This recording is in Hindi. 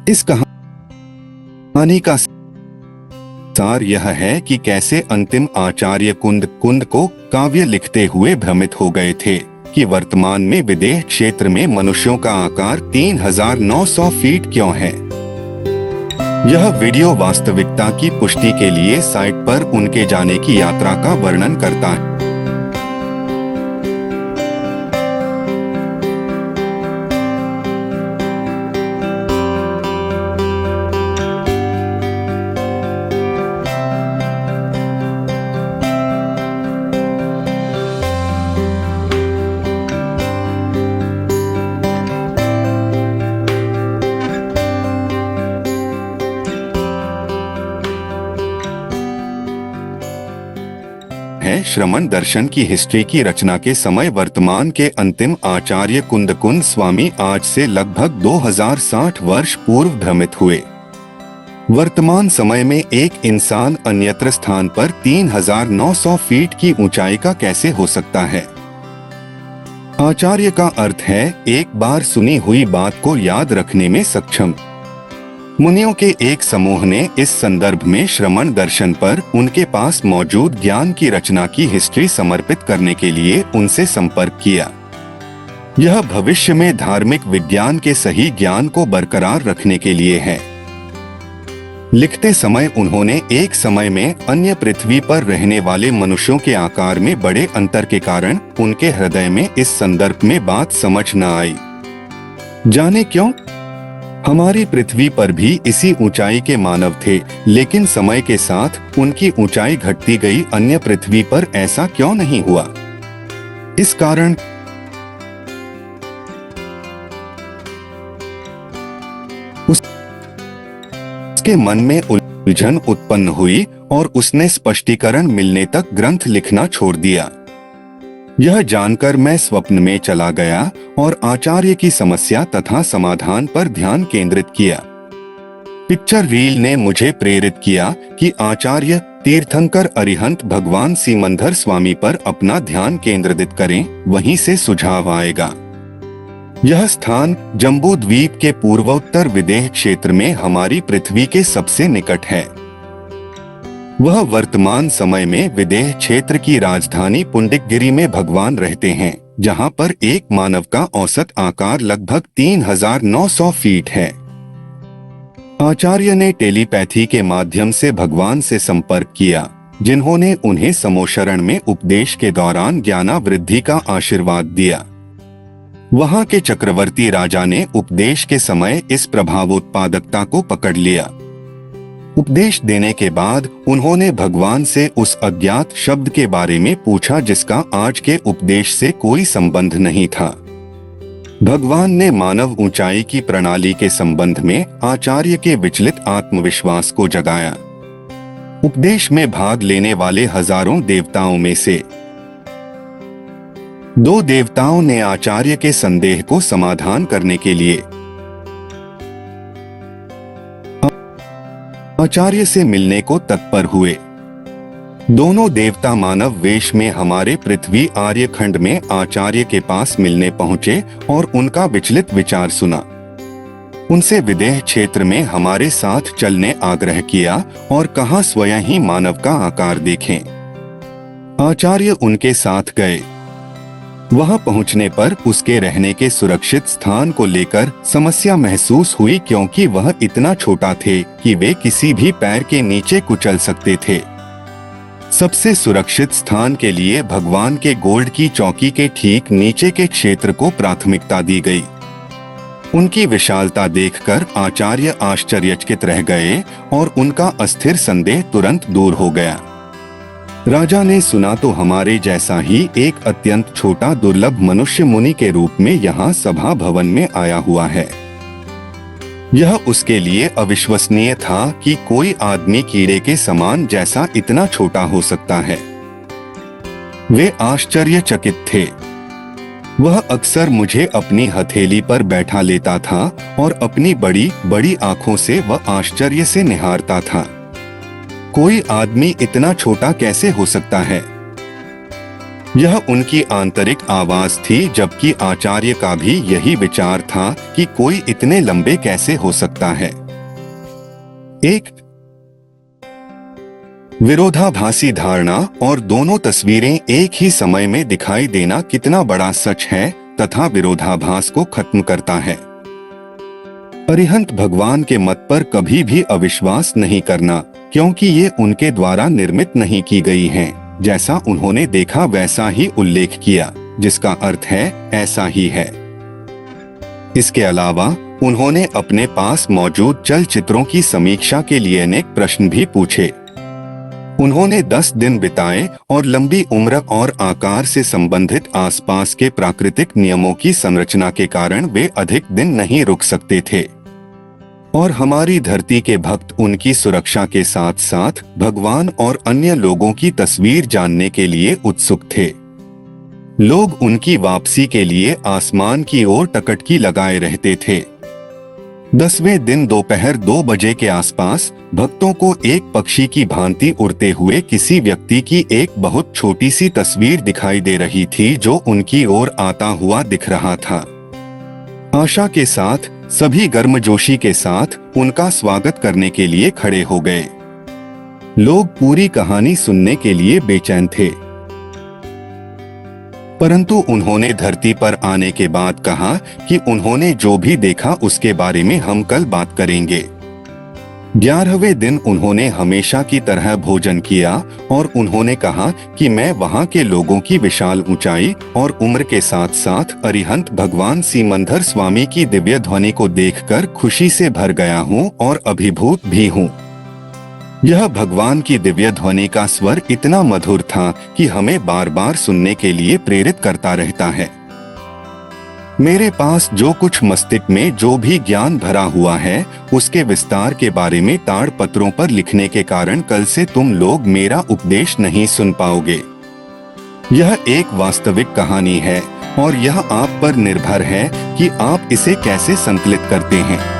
इस कहानी का सार यह है कि कैसे अंतिम आचार्य कुंद को काव्य लिखते हुए भ्रमित हो गए थे कि वर्तमान में विदेह क्षेत्र में मनुष्यों का आकार 3900 फीट क्यों है। यह वीडियो वास्तविकता की पुष्टि के लिए साइट पर उनके जाने की यात्रा का वर्णन करता है। श्रमण दर्शन की हिस्ट्री की रचना के समय वर्तमान के अंतिम आचार्य कुंद स्वामी आज से लगभग 2060 वर्ष पूर्व भ्रमित हुए। वर्तमान समय में एक इंसान अन्यत्र स्थान पर 3900 फीट की ऊंचाई का कैसे हो सकता है। आचार्य का अर्थ है एक बार सुनी हुई बात को याद रखने में सक्षम। मुनियों के एक समूह ने इस संदर्भ में श्रमण दर्शन पर उनके पास मौजूद ज्ञान की रचना की हिस्ट्री समर्पित करने के लिए उनसे संपर्क किया। यह भविष्य में धार्मिक विज्ञान के सही ज्ञान को बरकरार रखने के लिए है। लिखते समय उन्होंने एक समय में अन्य पृथ्वी पर रहने वाले मनुष्यों के आकार में बड़े अंतर के कारण उनके हृदय में इस संदर्भ में बात समझ न आई। जाने क्यों? हमारी पृथ्वी पर भी इसी ऊंचाई के मानव थे, लेकिन समय के साथ उनकी ऊंचाई घटती गई। अन्य पृथ्वी पर ऐसा क्यों नहीं हुआ? इस कारण उसके मन में उलझन उत्पन्न हुई और उसने स्पष्टीकरण मिलने तक ग्रंथ लिखना छोड़ दिया। यह जानकर मैं स्वप्न में चला गया और आचार्य की समस्या तथा समाधान पर ध्यान केंद्रित किया। पिक्चर रील ने मुझे प्रेरित किया कि आचार्य तीर्थंकर अरिहंत भगवान सिमंदर स्वामी पर अपना ध्यान केंद्रित करें, वहीं से सुझाव आएगा। यह स्थान जम्बू द्वीप के पूर्वोत्तर विदेह क्षेत्र में हमारी पृथ्वी के सबसे निकट है। वह वर्तमान समय में विदेह क्षेत्र की राजधानी पुंडिकगिरी में भगवान रहते हैं, जहां पर एक मानव का औसत आकार लगभग 3900 फीट है। आचार्य ने टेलीपैथी के माध्यम से भगवान से संपर्क किया, जिन्होंने उन्हें समोशरण में उपदेश के दौरान ज्ञानावृद्धि का आशीर्वाद दिया। वहां के चक्रवर्ती राजा ने उपदेश के समय इस प्रभावोत्पादकता को पकड़ लिया। उपदेश देने के बाद उन्होंने भगवान से उस अज्ञात शब्द के बारे में पूछा जिसका आज के उपदेश से कोई संबंध नहीं था। भगवान ने मानव ऊंचाई की प्रणाली के संबंध में आचार्य के विचलित आत्मविश्वास को जगाया। उपदेश में भाग लेने वाले हजारों देवताओं में से 2 देवताओं ने आचार्य के संदेह को समाधान करने के लिए आचार्य से मिलने को तत्पर हुए। दोनों देवता मानव वेश में हमारे पृथ्वी आर्यखंड में आचार्य के पास मिलने पहुंचे और उनका विचलित विचार सुना। उनसे विदेह क्षेत्र में हमारे साथ चलने आग्रह किया और कहा स्वयं ही मानव का आकार देखें। आचार्य उनके साथ गए। वहां पहुंचने पर उसके रहने के सुरक्षित स्थान को लेकर समस्या महसूस हुई, क्योंकि वह इतना छोटा थे कि वे किसी भी पैर के नीचे कुचल सकते थे। सबसे सुरक्षित स्थान के लिए भगवान के गोल्ड की चौकी के ठीक नीचे के क्षेत्र को प्राथमिकता दी गई। उनकी विशालता देखकर आचार्य आश्चर्यचकित रह गए और उनका अस्थिर संदेह तुरंत दूर हो गया। राजा ने सुना तो हमारे जैसा ही एक अत्यंत छोटा दुर्लभ मनुष्य मुनि के रूप में यहाँ सभा भवन में आया हुआ है। यह उसके लिए अविश्वसनीय था कि कोई आदमी कीड़े के समान जैसा इतना छोटा हो सकता है। वे आश्चर्यचकित थे। वह अक्सर मुझे अपनी हथेली पर बैठा लेता था और अपनी बड़ी बड़ी आंखों से वह आश्चर्य से निहारता था। कोई आदमी इतना छोटा कैसे हो सकता है? यह उनकी आंतरिक आवाज थी, जबकि आचार्य का भी यही विचार था कि कोई इतने लंबे कैसे हो सकता है। एक विरोधाभासी धारणा और दोनों तस्वीरें एक ही समय में दिखाई देना कितना बड़ा सच है तथा विरोधाभास को खत्म करता है। अरिहंत भगवान के मत पर कभी भी अविश्वास नहीं करना, क्योंकि ये उनके द्वारा निर्मित नहीं की गई हैं। जैसा उन्होंने देखा वैसा ही उल्लेख किया, जिसका अर्थ है ऐसा ही है। इसके अलावा उन्होंने अपने पास मौजूद चलचित्रों की समीक्षा के लिए अनेक प्रश्न भी पूछे। उन्होंने 10 दिन बिताए और लंबी उम्र और आकार से संबंधित आसपास के प्राकृतिक नियमों की संरचना के कारण वे अधिक दिन नहीं रुक सकते थे। और हमारी धरती के भक्त उनकी सुरक्षा के साथ साथ भगवान और अन्य लोगों की तस्वीर जानने के लिए उत्सुक थे। लोग उनकी वापसी के लिए आसमान की ओर टकटकी लगाए रहते थे। 10वें दिन दोपहर 2 बजे के आसपास भक्तों को एक पक्षी की भांति उड़ते हुए किसी व्यक्ति की एक बहुत छोटी सी तस्वीर दिखाई दे रही थी, जो उनकी ओर आता हुआ दिख रहा था। आशा के साथ सभी गर्मजोशी के साथ उनका स्वागत करने के लिए खड़े हो गए। लोग पूरी कहानी सुनने के लिए बेचैन थे, परंतु उन्होंने धरती पर आने के बाद कहा कि उन्होंने जो भी देखा उसके बारे में हम कल बात करेंगे। 11वें दिन उन्होंने हमेशा की तरह भोजन किया और उन्होंने कहा कि मैं वहां के लोगों की विशाल ऊंचाई और उम्र के साथ साथ अरिहंत भगवान सीमंधर स्वामी की दिव्य ध्वनि को देखकर खुशी से भर गया हूं और अभिभूत भी हूं। यह भगवान की दिव्य ध्वनि का स्वर इतना मधुर था कि हमें बार बार सुनने के लिए प्रेरित करता रहता है। मेरे पास जो कुछ मस्तिष्क में जो भी ज्ञान भरा हुआ है उसके विस्तार के बारे में ताड़पत्रों पर लिखने के कारण कल से तुम लोग मेरा उपदेश नहीं सुन पाओगे। यह एक वास्तविक कहानी है और यह आप पर निर्भर है कि आप इसे कैसे संकलित करते हैं।